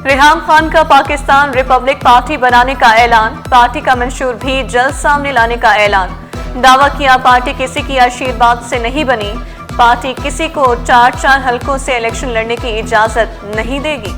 रेहान खान का Pakistan Republic party बनाने का ऐलान, पार्टी का मंशूर भी जल्द सामने लाने का ऐलान। दावा किया पार्टी किसी की आशीर्वाद से नहीं बनी, पार्टी किसी को 4-4 हलकों से इलेक्शन लड़ने की इजाजत नहीं देगी।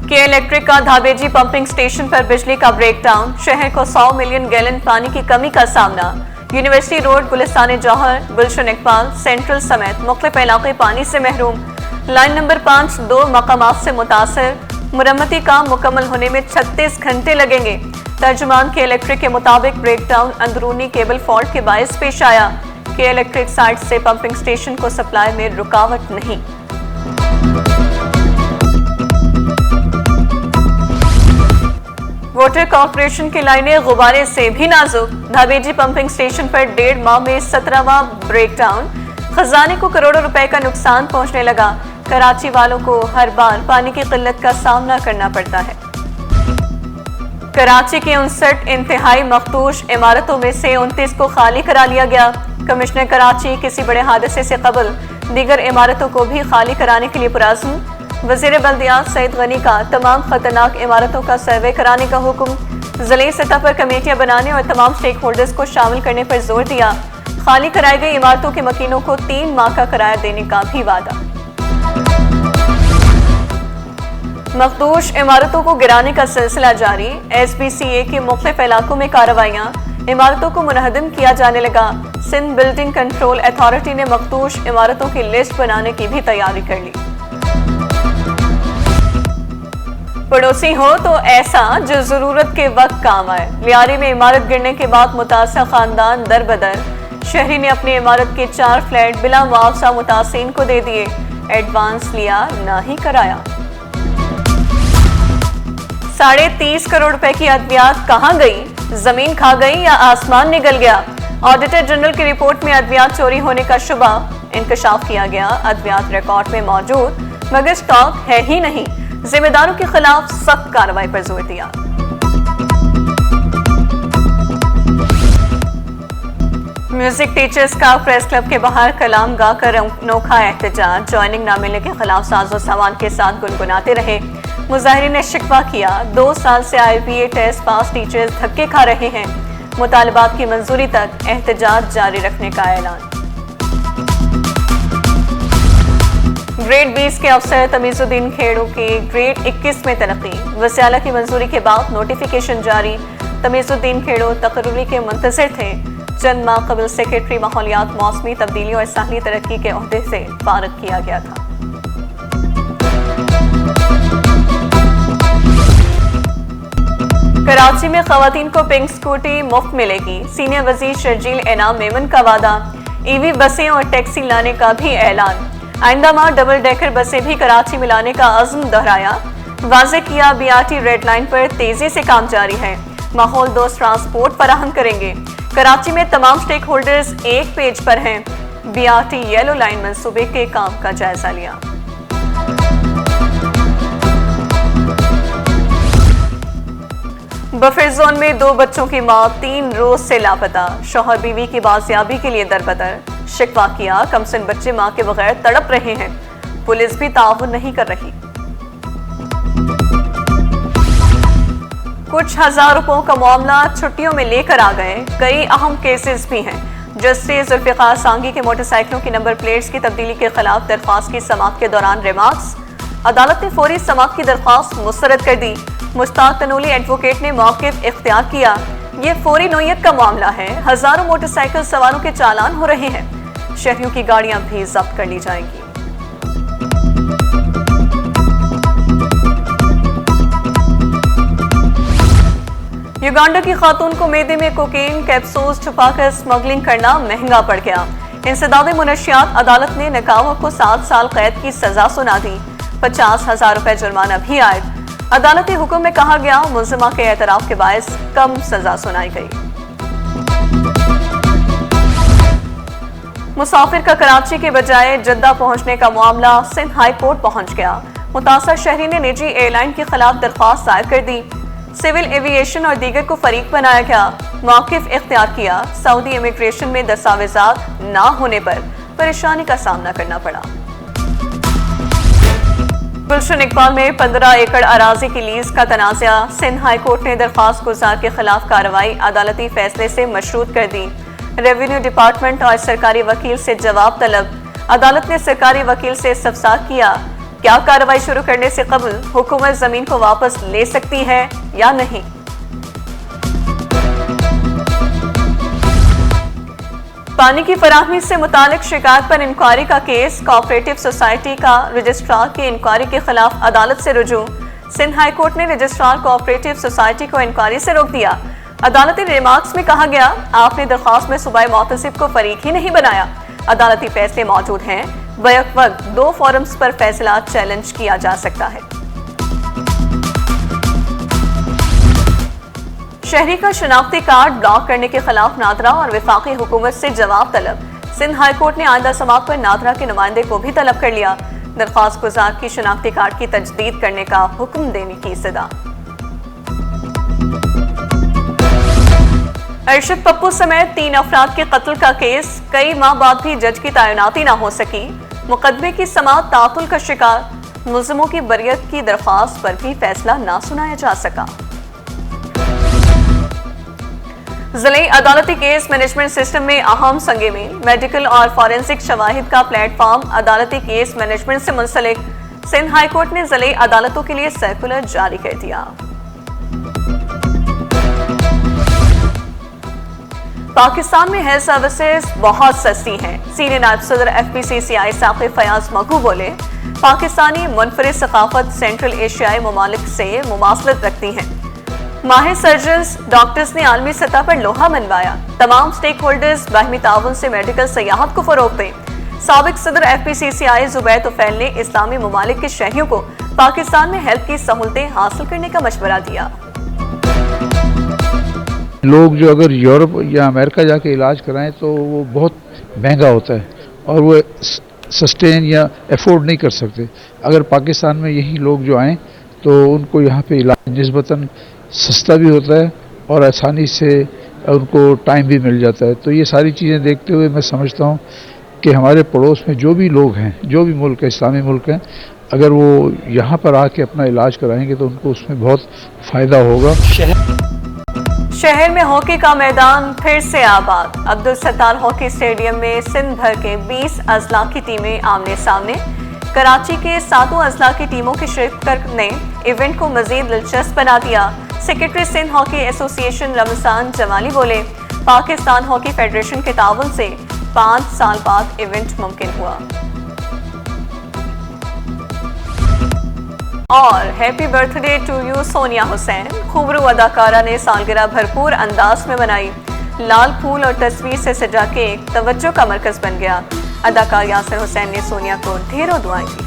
के इलेक्ट्रिक का धाबेजी पंपिंग स्टेशन पर बिजली का ब्रेकडाउन, शहर को 100 मिलियन गैलन पानी की कमी का सामना। यूनिवर्सिटी रोड, गुलिस्तान जौहर, गुलशन इकबाल, सेंट्रल समेत मुख्तलिफ इलाके पानी से महरूम। लाइन नंबर 5 2 मकामात से मुतासर, मुरम्मती काम मुकम्मल होने में 36 घंटे लगेंगे। तर्जुमान के इलेक्ट्रिक के मुताबिक ब्रेकडाउन अंदरूनी केबल फॉल्ट के बायस पेश आया। के इलेक्ट्रिक साइट से पंपिंग स्टेशन को सप्लाई में रुकावट नहीं। वाटर कॉर्पोरेशन की लाइनें गुब्बारे से भी नाजुक, धाबेजी पंपिंग स्टेशन पर 1.5 माह में 17वां ब्रेकडाउन, खजाने को करोड़ों रुपए का नुकसान पहुंचने लगा। कराची वालों को हर बार पानी की किल्लत का सामना करना पड़ता है। कराची की 59 इंतहाई मखदूश इमारतों में से 29 को खाली करा लिया गया। कमिश्नर कराची किसी बड़े हादसे से कबल दीगर इमारतों को भी खाली कराने के लिए पुरअज़्म। वज़ीर बल्दियात सईद गनी का तमाम खतरनाक इमारतों का सर्वे कराने का हुक्म। ज़िले सतह पर कमेटियां बनाने और तमाम स्टेक होल्डर्स को शामिल करने पर जोर दिया। खाली कराई गई इमारतों के मकीनों को 3 माह का किराया देने का भी वादा। मखदूश इमारतों को गिराने का सिलसिला जारी, SBCA के मुख्तलिफ इलाकों में कार्रवाइयां, इमारतों को मुनहदम किया जाने लगा। सिंध बिल्डिंग कंट्रोल अथॉरिटी ने मखदूश इमारतों की लिस्ट बनाने की भी तैयारी कर ली। पड़ोसी हो तो ऐसा जो जरूरत के वक्त काम आए। लियारी में इमारत गिरने के बाद मुतासर खानदान दरबदर, शहरी ने अपनी इमारत के 4 फ्लैट बिला मुआवजा मुतासिन को दे दिए, एडवांस लिया ना ही कराया। 30.5 करोड़ रुपए की अद्वियात कहां गई, जमीन खा गई या आसमान निगल गया। ऑडिटर जनरल की रिपोर्ट में अद्वियात चोरी होने का शुबा, इंकशाफ किया गया। अद्वियात रिकॉर्ड में मौजूद मगर स्टॉक है ही नहीं। जिम्मेदारों के खिलाफ सख्त कार्रवाई पर जोर दिया। म्यूजिक टीचर्स का प्रेस क्लब के बाहर कलाम गाकर अनोखा एहतजाज, ज्वाइनिंग न मिलने के खिलाफ साजो सामान के साथ गुनगुनाते रहे। मुजाहिरीन ने शिकवा किया 2 साल से IPA टेस्ट पास टीचर्स धक्के खा रहे हैं। मुतालबात की मंजूरी तक एहतजाज जारी रखने का ऐलान। ग्रेड 20 के अफसर तमीजुद्दीन खेड़ू की ग्रेड 21 में तरक्की, वसीला की मंजूरी के बाद नोटिफिकेशन जारी। तमीजुद्दीन खेड़ू तकर्री के मुंतज़िर थे। चंद माह कबल सेक्रेटरी माहौलियात, मौसमी तब्दीली और साहली तरक्की के ओहदे से फारिग किया गया था। कराची में खवातीन को पिंक स्कूटी मुफ्त मिलेगी, सीनियर वजीर शर्जील इनाम मेमन का वादा। EV बसें और टैक्सी लाने का भी ऐलान। आइंदा माह डबल डेकर बसें भी कराची में लाने का अज़्म दोहराया। वाज़े किया BRT रेड लाइन पर तेजी से काम जारी है, माहौल दोस्त ट्रांसपोर्ट फराहम करेंगे। कराची में तमाम स्टेक होल्डर्स एक पेज पर हैं। BRT येलो लाइन मंसूबे के काम का जायजा लिया। बफर जोन में 2 बच्चों की मौत, 3 रोज से लापता। शौहर बीवी की बाजियाबी के लिए दरबदर, शिकवा किया कमसिन बच्चे मां के बगैर तड़प रहे हैं, पुलिस भी ताउन नहीं कर रही। कुछ हजार रुपयों का मामला छुट्टियों में लेकर आ गए, कई अहम केसेस भी हैं। जस्टिस जुल्फिकार सांगी के मोटरसाइकिलों की नंबर प्लेट्स की तब्दीली के खिलाफ दरख्वास्त की समाअत के दौरान रिमार्क्स, अदालत ने फौरी समाअत की दरख्वास्त मुस्तरद कर दी। मुश्ताक तनूली एडवोकेट ने मौक़िफ़ इख्तियार किया। ये फौरी नोयत का मामला है, हजारों मोटरसाइकिल सवारों के चालान हो रहे हैं, शहरियों की गाड़ियां भी जब्त कर ली जाएंगी। युगांडा की खातून को मैदे में कोकेन कैप्सूल्स छुपाकर स्मगलिंग करना महंगा पड़ गया। इंसदाद मुनशियात अदालत ने नकावा को 7 साल कैद की सजा सुना दी, 50,000 रुपए जुर्माना भी आयद। अदालती हुक्म में कहा गया मुल्जिमा के एतराफ के बायस कम सजा सुनाई गई। मुसाफिर का कराची के बजाय जद्दा पहुंचने का मामला सिंध हाई कोर्ट पहुंच गया। मुतासर शहरी ने निजी एयरलाइन के खिलाफ दरख्वास्त दायर कर दी। सिविल एविएशन और दीगर को फरीक बनाया गया, मौक़िफ़ इख्तियार किया। सऊदी इमिग्रेशन में दस्तावेजात ना होने पर परेशानी का सामना करना पड़ा। गुलशन इकबाल में 15 एकड़ अराजी की लीज का तनाज़ा। सिंध हाई कोर्ट ने दरख्वास्त गुजार के खिलाफ कार्रवाई अदालती फैसले से मशरूत कर दी। रेवेन्यू डिपार्टमेंट और सरकारी वकील से जवाब तलब। अदालत ने सरकारी वकील से इस्तफसार किया, क्या कार्रवाई शुरू करने से कबल हुकूमत जमीन को वापस ले सकती है या नहीं। पानी की फराहमी से मुतालिक शिकायत पर इंक्वायरी का केस। कोऑपरेटिव सोसाइटी का रजिस्ट्रार की इंक्वायरी के खिलाफ अदालत से रुजू। सिंध हाई कोर्ट ने रजिस्ट्रार कोऑपरेटिव सोसाइटी को इंक्वायरी से रोक दिया। अदालती रिमार्क्स में कहा गया, आपने दरख्वास्त में सूबाई मोतसिब को फरीक ही नहीं बनाया। अदालती फैसले मौजूद हैं, बैक वक्त 2 फोरम्स पर फैसला चैलेंज किया जा सकता है। शहरी का शनाख्ती कार्ड ब्लॉक करने के खिलाफ नादरा और वफाकी हुकूमत से जवाब तलब। सिंध हाई कोर्ट ने आइंदा समात पर नादरा के नुमाइंदे को भी तलब कर लिया। दरख्वास्त गुजार की शनाख्ती कार्ड की तजदीद करने का हुक्म देने की इस्तदा। अरशद पप्पू समेत 3 अफराद के कत्ल का केस। कई माह बाद भी जज की तैनाती न हो सकी। मुकदमे की समाअत तातुल का शिकार। मुलजिमों की बरियत की दरख्वास्त पर भी फैसला न सुनाया जा सका। जिले अदालती केस मैनेजमेंट सिस्टम में अहम संगे में मेडिकल और फॉरेंसिक शवाहिद का प्लेटफॉर्म अदालती केस मैनेजमेंट से मुंसलिक। सिंध हाई कोर्ट ने जिले अदालतों के लिए सर्कुलर जारी कर दिया। पाकिस्तान में हेल्थ सर्विसेज बहुत सस्ती हैं। सीनियर नायब सदर FPCCI साक़िब फयाज मगू बोले, पाकिस्तानी मुनफरिद सकाफत सेंट्रल एशियाई ममालिक से मुमासलत रखती हैं। माहिर सर्जन्स डॉक्टर्स ने आलमी सतह पर लोहा मनवाया। तमाम स्टेक होल्डर्स बाहमी ताउन से मेडिकल सयाहत को फरोग दें। साबिक सदर FPCCI जुबैर तुफैल ने इस्लामी ममालिक के शहरियों को पाकिस्तान में हेल्थ की सहूलतें हासिल करने का मशवरा दिया। लोग जो अगर यूरोप या अमेरिका जाके इलाज कराएं तो वो बहुत महंगा होता है और वो सस्टेन या अफोर्ड नहीं कर सकते। अगर पाकिस्तान में यही लोग जो आएँ तो उनको यहाँ पे इलाज निस्बतन सस्ता भी होता है और आसानी से उनको टाइम भी मिल जाता है। तो ये सारी चीज़ें देखते हुए मैं समझता हूँ कि हमारे पड़ोस में जो भी लोग हैं, जो भी मुल्क है, इस्लामी मुल्क हैं, अगर वो यहाँ पर आके अपना इलाज कराएंगे तो उनको उसमें बहुत फ़ायदा होगा। शहर में हॉकी का मैदान फिर से आबाद। अब्दुल सत्तार हॉकी स्टेडियम में सिंध भर के 20 अजला की टीमें आमने सामने। कराची के 7 अजला की टीमों की शिरकत ने इवेंट को मजीद दिलचस्प बना दिया। Secretary Sindh hockey association Ramzan Jamali बोले, पाकिस्तान हॉकी फेडरेशन के ताउन से 5 साल बाद इवेंट मुमकिन हुआ। और happy birthday to you Sonia Hussain. खूबरू अदाकारा ने सालगिरह भरपूर अंदाज में मनाई। लाल फूल और तस्वीर से सजा केक तवज्जो का मरकज बन गया। अदाकार यासिर हुसैन ने सोनिया को ढेरों दुआएं दी।